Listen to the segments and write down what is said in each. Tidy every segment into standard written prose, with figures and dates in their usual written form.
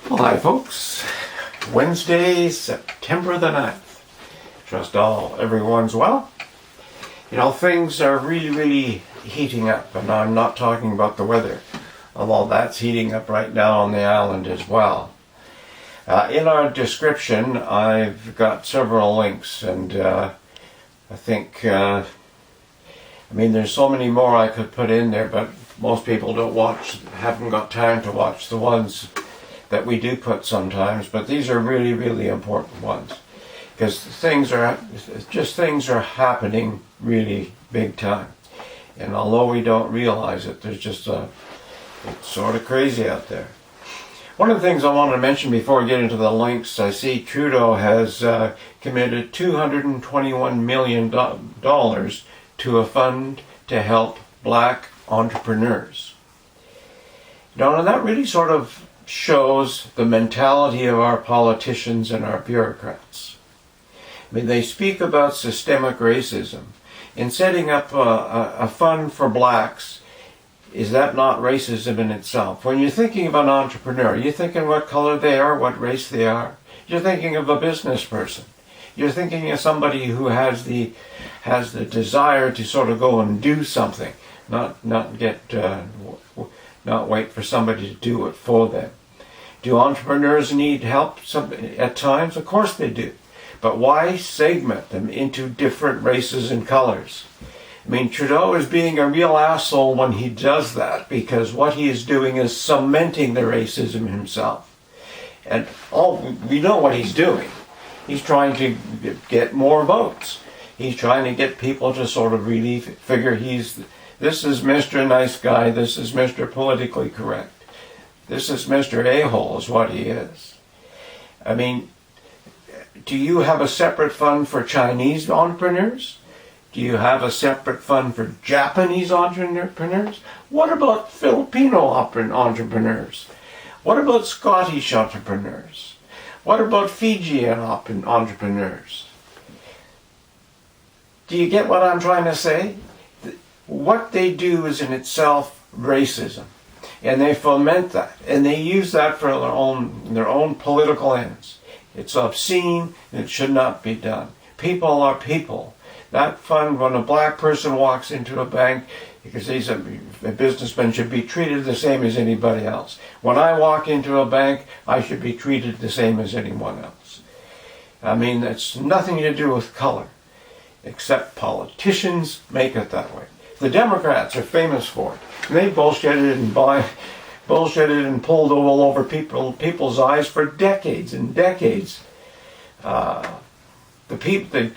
Well, hi folks, Wednesday, September the 9th. Trust everyone's well. You know, things are really heating up, and I'm not talking about the weather, although that's heating up right now on the island as well. In our description, I've got several links, and I think, there's so many more I could put in there, but most people haven't got time to watch the ones that we do put sometimes, but these are really important ones, because things are happening really big time, and although we don't realize it, there's just it's sort of crazy out there. One of the things I want to mention before we get into the links, I see Trudeau has committed $221 million to a fund to help black entrepreneurs. You know, and that really sort of shows the mentality of our politicians and our bureaucrats. I mean, they speak about systemic racism. In setting up a fund for blacks, is that not racism in itself? When you're thinking of an entrepreneur, you're thinking what color they are, what race they are. You're thinking of a business person. You're thinking of somebody who has the desire to sort of go and do something, not wait for somebody to do it for them. Do entrepreneurs need help at times? Of course they do. But why segment them into different races and colors? I mean, Trudeau is being a real asshole when he does that, because what he is doing is cementing the racism himself. And we know what he's doing. He's trying to get more votes. He's trying to get people to sort of really figure this is Mr. Nice Guy, this is Mr. Politically Correct. This is Mr. A-hole is what he is. I mean, do you have a separate fund for Chinese entrepreneurs? Do you have a separate fund for Japanese entrepreneurs? What about Filipino entrepreneurs? What about Scottish entrepreneurs? What about Fijian entrepreneurs? Do you get what I'm trying to say? What they do is in itself racism. And they foment that, and they use that for their own political ends. It's obscene, and it should not be done. People are people. That fund, when a black person walks into a bank, because he's a businessman, should be treated the same as anybody else. When I walk into a bank, I should be treated the same as anyone else. I mean, it's nothing to do with color, except politicians make it that way. The Democrats are famous for it. And they bullshitted and pulled all over people's eyes for decades and decades. The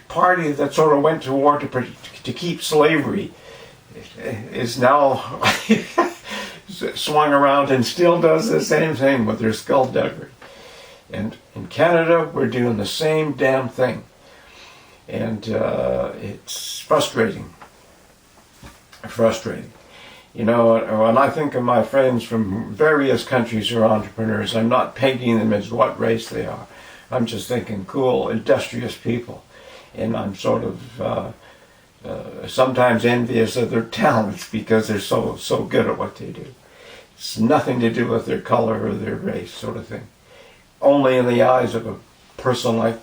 party that sort of went to war to keep slavery is now swung around and still does the same thing with their skullduggery. And in Canada, we're doing the same damn thing. And it's frustrating. You know, when I think of my friends from various countries who are entrepreneurs, I'm not pegging them as what race they are. I'm just thinking cool, industrious people. And I'm sort of sometimes envious of their talents because they're so good at what they do. It's nothing to do with their color or their race, sort of thing. Only in the eyes of a person like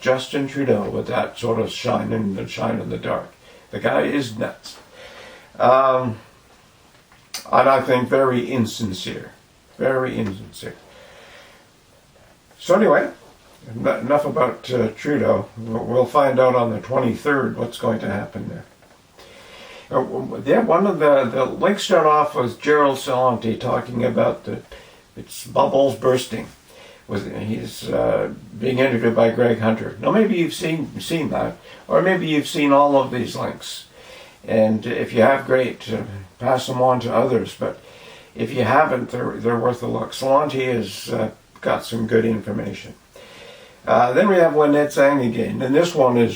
Justin Trudeau with that sort of shine in the dark. The guy is nuts. And I think very insincere. So anyway, enough about Trudeau. We'll find out on the 23rd what's going to happen there. One of the links start off with Gerald Celente talking about its bubbles bursting. He's being interviewed by Greg Hunter. Now maybe you've seen that, or maybe you've seen all of these links. And if you have, great, pass them on to others. But if you haven't, they're worth a look. Celente has got some good information. Then we have Lynette Zhang again. And this one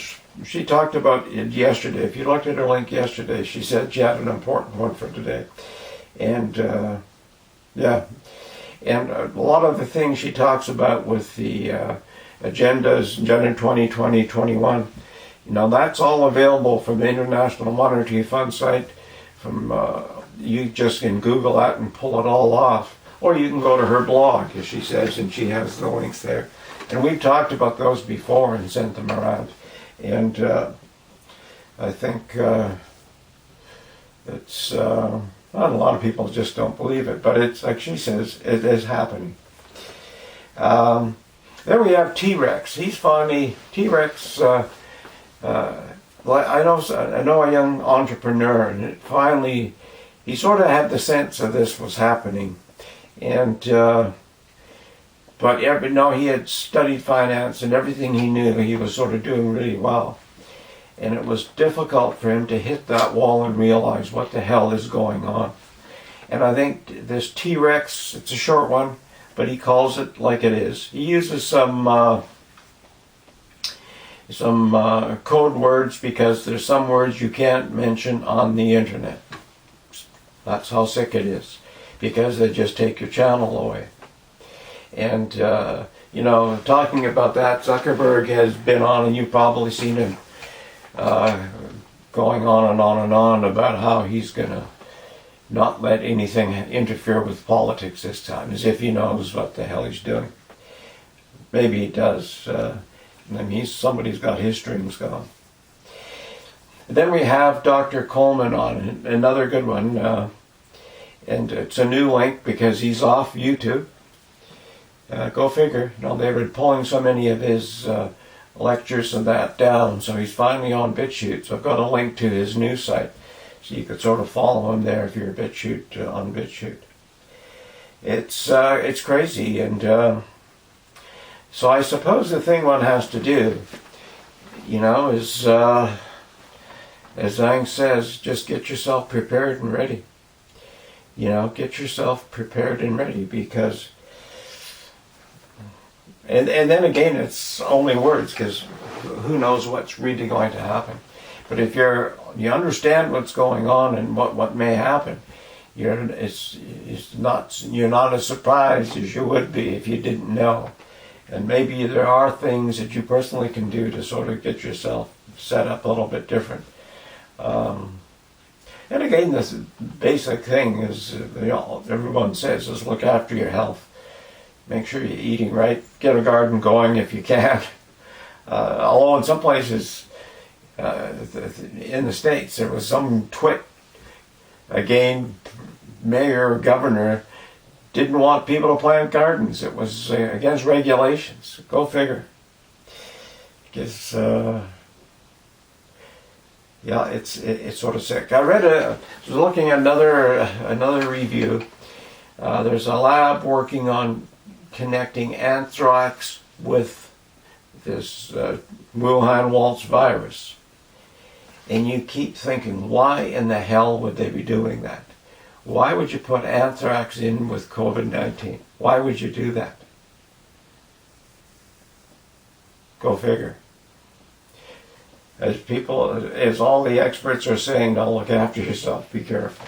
she talked about it yesterday. If you looked at her link yesterday, she said she had an important one for today. And, yeah. And a lot of the things she talks about with the Agenda 2020-21, you know, that's all available from the International Monetary Fund site. You just can Google that and pull it all off. or you can go to her blog, as she says, and she has the links there. And we've talked about those before and sent them around. And I think it's, a lot of people just don't believe it, but it's, like she says, it is happening. Then we have T-Rex. He's finally, T-Rex, I know a young entrepreneur, and it finally, he sort of had the sense of this was happening. And, but no, he had studied finance, and everything he knew, he was sort of doing really well. And it was difficult for him to hit that wall and realize what the hell is going on. And I think this T-Rex, it's a short one, but he calls it like it is. He uses some code words because there's some words you can't mention on the internet. That's how sick it is, because they just take your channel away. And, you know, talking about that, Zuckerberg has been on, and you've probably seen him going on and on and on about how he's going to not let anything interfere with politics this time, as if he knows what the hell he's doing. Maybe he does. I mean, somebody's got his strings going. Then we have Dr. Coleman on, another good one. And it's a new link because he's off YouTube. Go figure. You know, they were pulling so many of his lectures and that down, so he's finally on BitChute. So I've got a link to his new site, so you could sort of follow him there if you're on BitChute. It's crazy, and so I suppose the thing one has to do, you know, is as Zhang says, just get yourself prepared and ready. You know, get yourself prepared and ready, because and then again, it's only words, because who knows what's really going to happen. But if you understand what's going on and what may happen, you're not as surprised as you would be if you didn't know. And maybe there are things that you personally can do to sort of get yourself set up a little bit different. And again, this basic thing is, you know, everyone says, is look after your health. Make sure you're eating right. Get a garden going if you can. Although in some places in the States, there was some twit. Again, mayor or governor didn't want people to plant gardens. It was against regulations. Go figure. Because, yeah, it's sort of sick. I was looking at another review. There's a lab working on connecting anthrax with this Wuhan Waltz virus. And you keep thinking, why in the hell would they be doing that? Why would you put anthrax in with COVID-19? Why would you do that? Go figure. As all the experts are saying, now look after yourself, be careful.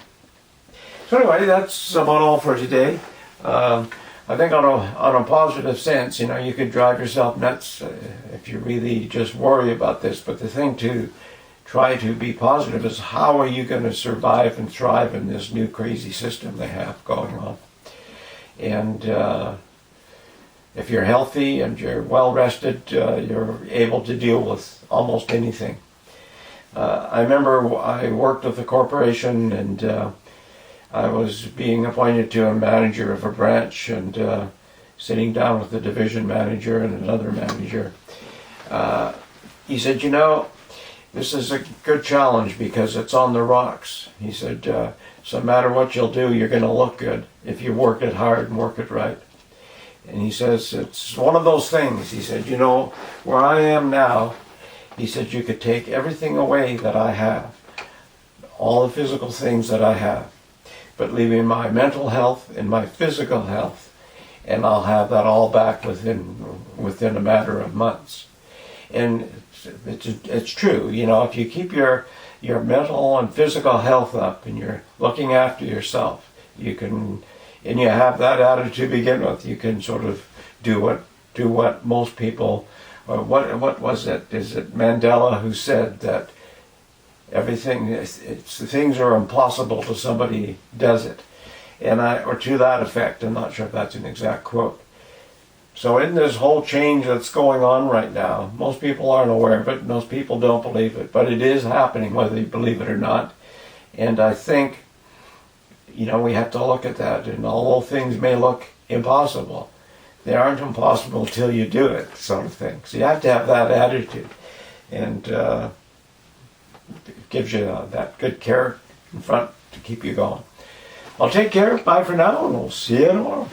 So anyway, that's about all for today. I think on a positive sense, you know, you could drive yourself nuts if you really just worry about this. But the thing to try to be positive is, how are you going to survive and thrive in this new crazy system they have going on? And if you're healthy and you're well rested, you're able to deal with almost anything. I remember I worked with a corporation, and I was being appointed to a manager of a branch, and sitting down with the division manager and another manager. He said, you know, this is a good challenge because it's on the rocks. He said, so no matter what you'll do, you're going to look good if you work it hard and work it right. And he says, it's one of those things. He said, you know, where I am now, he said, you could take everything away that I have, all the physical things that I have, but leaving my mental health and my physical health, and I'll have that all back within a matter of months. And it's true, you know, if you keep your mental and physical health up, and you're looking after yourself, you can, and you have that attitude to begin with, you can sort of do what most people, or what was it? Is it Mandela who said that everything, things are impossible till somebody does it? or to that effect. I'm not sure if that's an exact quote. So in this whole change that's going on right now, most people aren't aware of it, most people don't believe it, but it is happening whether you believe it or not. And I think, we have to look at that, and although things may look impossible, they aren't impossible till you do it, sort of thing. So you have to have that attitude, and it gives you that good care in front to keep you going. Well, take care, bye for now, and we'll see you tomorrow.